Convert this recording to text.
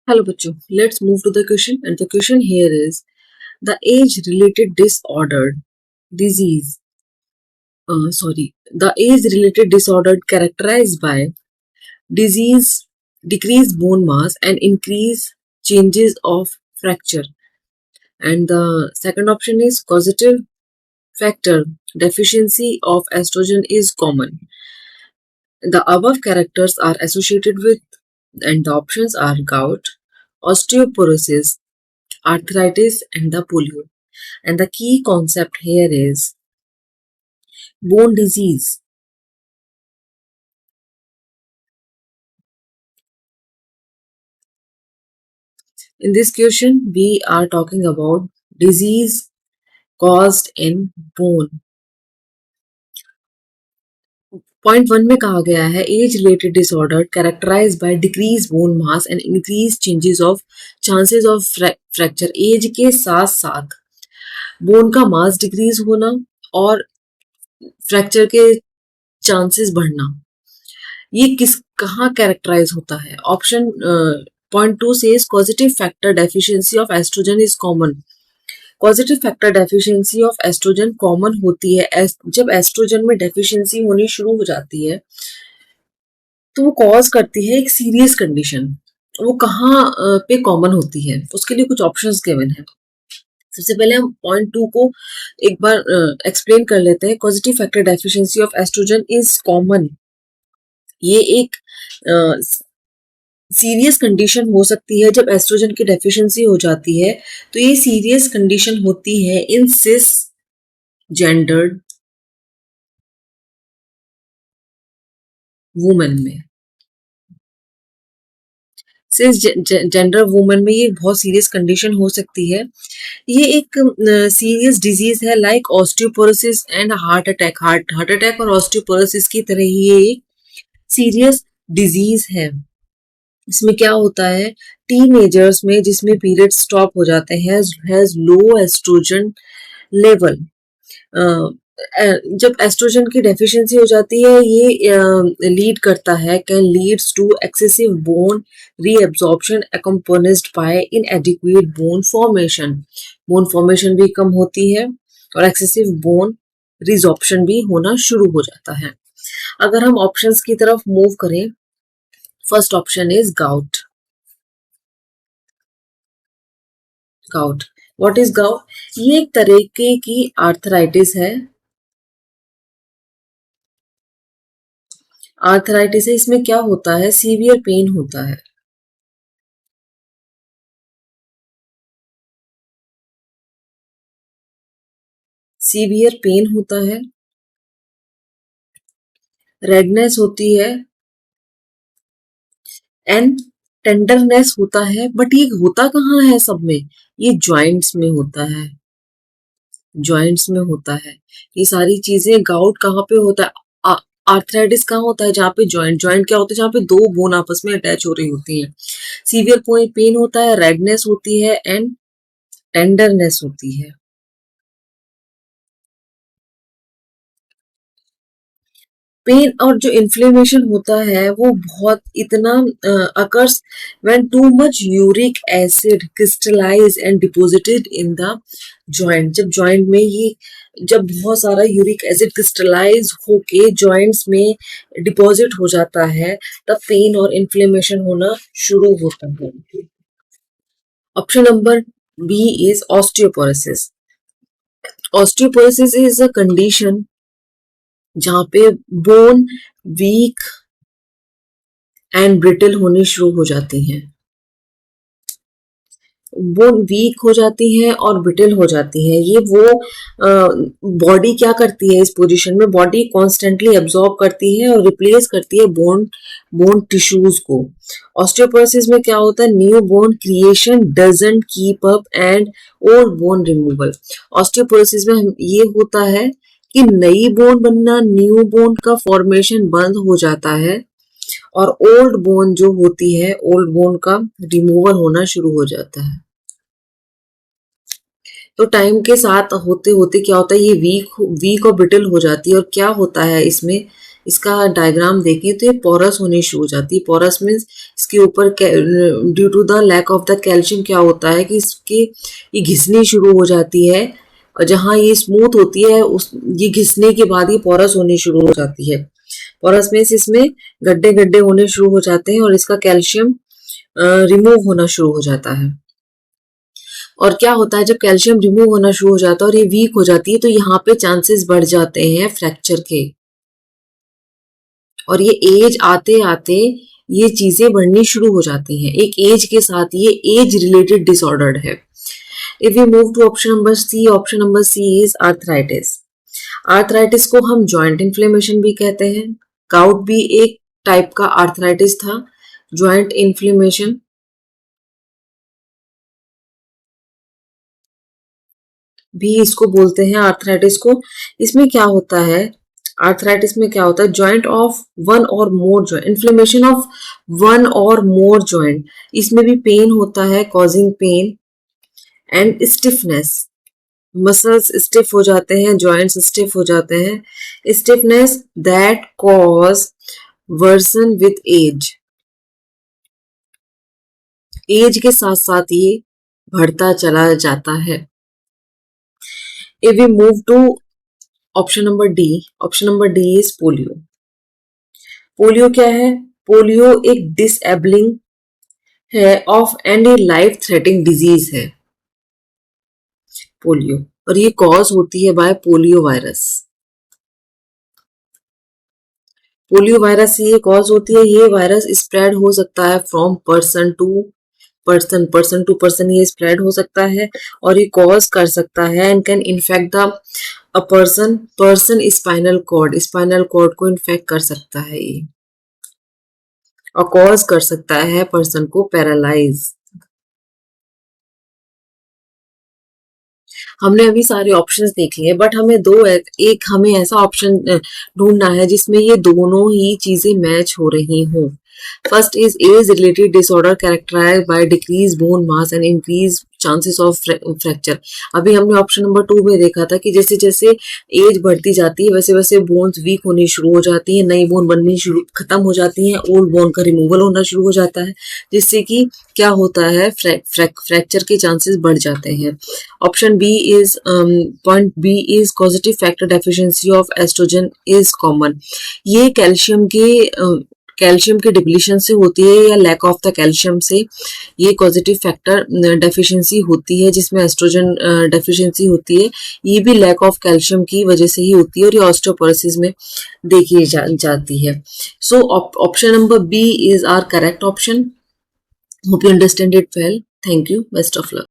Hello बच्चों, let's move to the question and the question here is the age-related disordered disease. The age-related disorder characterized by disease, decreased bone mass and increased changes of fracture. And the second option is causative factor deficiency of estrogen is common. The above characters are associated with, and the options are gout, osteoporosis, arthritis, and the polio. And the key concept here is bone disease. In this question, we are talking about disease caused in bone. Point 1 में कहा गया है age related disorder characterised by decrease bone mass and increase changes of chances of fracture. Age के साथ साथ bone का मास decrease होना और फ्रैक्चर के चांसेस बढ़ना, ये कहाँ कैरेक्टराइज होता है? Option point 2 says causative factor deficiency of estrogen is common. Positive factor deficiency of oestrogen common होती है जब एस्ट्रोजन में डेफिशिएंसी होनी शुरू हो जाती है तो वो कॉज करती है एक सीरियस कंडीशन। वो कहाँ पे कॉमन होती है, उसके लिए कुछ ऑप्शंस गिवन है। सबसे पहले हम पॉइंट 2 को एक बार एक्सप्लेन कर लेते हैं। Positive factor deficiency of estrogen is common, ये एक सीरियस कंडीशन हो सकती है जब एस्ट्रोजन की डेफिशिएंसी हो जाती है। तो ये सीरियस कंडीशन होती है इन सिस जेंडर्ड वुमेन में। सिस जेंडर वुमेन में ये बहुत सीरियस कंडीशन हो सकती है। ये एक सीरियस डिजीज है like osteoporosis and heart attack. Heart attack और ऑस्टियोपोरोसिस की तरह ही ये एक सीरियस डिजीज है। इसमें क्या होता है, टीनेजर्स में जिसमें पीरियड स्टॉप हो जाते हैं हैज लो एस्ट्रोजन लेवल। जब एस्ट्रोजन की डेफिशिएंसी हो जाती है ये लीड करता है, can leads to excessive bone reabsorption accompanied by inadequate bone formation. Bone formation भी कम होती है और एक्सेसिव बोन रिजॉर्प्शन भी होना शुरू हो जाता है। अगर हम ऑप्शंस की तरफ मूव करें, first option is gout. Gout, what is gout? ये एक तरीके की आर्थराइटिस है। आर्थराइटिस है, इसमें क्या होता है, सीवियर पेन होता है। सीवियर पेन होता है, रेडनेस होती है एंड टेंडरनेस होता है। बट ये होता कहाँ है सब में? ये जॉइंट्स में होता है, जॉइंट्स में होता है ये सारी चीजें। गाउट कहाँ पे होता है? आर्थराइटिस कहाँ होता है? जहाँ पे जॉइंट, जॉइंट क्या होता है? जहाँ पे दो बोन आपस में अटैच हो रही होती हैं। सीवियर पेन होता है, रेडनेस होती है एंड टेंडरनेस होती है। पेन और जो इन्फ्लेमेशन होता है वो बहुत इतना occurs when too much uric acid crystallise and deposited in the joint. जब जॉइंट में ये जब बहुत सारा यूरिक एसिड क्रिस्टलाइज होके जॉइंट्स में डिपॉजिट हो जाता है तब पेन और इन्फ्लेमेशन होना शुरू होता है। Option number B is osteoporosis. Osteoporosis is a condition जहाँ पे बोन वीक एंड ब्रिटल होनी शुरू हो जाती हैं। बोन वीक हो जाती हैं और ब्रिटल हो जाती हैं। ये वो बॉडी क्या करती है इस पोजीशन में, बॉडी कॉन्स्टेंटली एब्जॉर्ब करती है और रिप्लेस करती है बोन टिश्यूज को। ऑस्टियोपोरोसिस में क्या होता है, new bone creation doesn't keep up and old bone removal. Osteoporosis में ये होता है कि नई बोन बनना, न्यू बोन का फॉर्मेशन बंद हो जाता है और ओल्ड बोन जो होती है, ओल्ड बोन का रिमूवल होना शुरू हो जाता है। तो टाइम के साथ होते होते क्या होता है, ये वीक और ब्रिटल हो जाती है। और क्या होता है इसमें इसका डायग्राम देखें तो ये पोरस होनी शुरू हो जाती है। पोरस मीन्स इसके ऊपर due to the lack of the calcium क्या होता है कि इसके ये घिसनी शुरू हो जाती है, और जहाँ ये स्मूथ होती है उस ये घिसने के बाद ये पोरस होनी शुरू हो जाती है। पोरस मीन्स इसमें गड्ढे गड्ढे होने शुरू हो जाते हैं और इसका कैल्शियम रिमूव होना शुरू हो जाता है। और क्या होता है जब कैल्शियम रिमूव होना शुरू हो जाता है और ये वीक हो जाती है तो यहाँ पे चांसेस बढ़ जाते हैं फ्रैक्चर के। और ये एज आते आते ये चीजें बढ़नी शुरू हो जाती हैं। एक एज के साथ ये एज रिलेटेड डिसऑर्डर है। If you move to option number C is arthritis. Arthritis को हम जॉइंट इन्फ्लेमेशन भी कहते हैं। गाउट भी एक टाइप का आर्थराइटिस था, जॉइंट इन्फ्लेमेशन भी इसको बोलते हैं आर्थराइटिस को। इसमें क्या होता है, आर्थराइटिस में क्या होता है, joint of one or more joint, inflammation of one or more joint. इसमें भी पेन होता है, causing pain and stiffness. Muscles stiff हो जाते हैं, जॉइंट्स स्टिफ हो जाते हैं। Stiffness that cause worsen with age. Age के साथ साथ ये बढ़ता चला जाता है। If we move to option number D is polio. Polio क्या है, पोलियो एक डिसएबलिंग है of and a life threatening disease है पोलियो, और ये कॉज होती है by polio virus. Polio virus से ये कॉज होती है। ये वायरस स्प्रेड हो सकता है from person to person to person, ये स्प्रेड हो सकता है और ये कॉज कर सकता है and can infect the a person spinal cord को इन्फेक्ट कर सकता है ये, और कॉज कर सकता है पर्सन को पैरालाइज। हमने अभी सारे ऑप्शंस देख लिए, बट हमें एक हमें ऐसा ऑप्शन ढूंढना है जिसमें ये दोनों ही चीजें मैच हो रही हों। First is age related disorder characterised by decrease bone mass and increase chances of fracture. अभी हमने ऑप्शन नंबर 2 में देखा था कि जैसे जैसे एज बढ़ती जाती है वैसे वैसे बोन्स वीक होनी शुरू हो जाती है, नई बोन बननी शुरू खत्म हो जाती है, ओल्ड बोन का रिमूवल होना शुरू हो जाता है, जिससे कि क्या होता है फ्रैक्चर के चांसेस बढ़ जाते हैं। Option B is point B is causative factor deficiency of estrogen is common. ये कैल्शियम के डिप्लीशन से होती है या लैक ऑफ द कैल्शियम से ये कॉजेटिव फैक्टर डेफिशिएंसी होती है, जिसमें एस्ट्रोजन डेफिशिएंसी होती है। ये भी लैक ऑफ कैल्शियम की वजह से ही होती है और ये ऑस्टियोपोरोसिस में देखी जाती है। So option number B is our correct option. Hope you understand it well. Thank you, best of luck.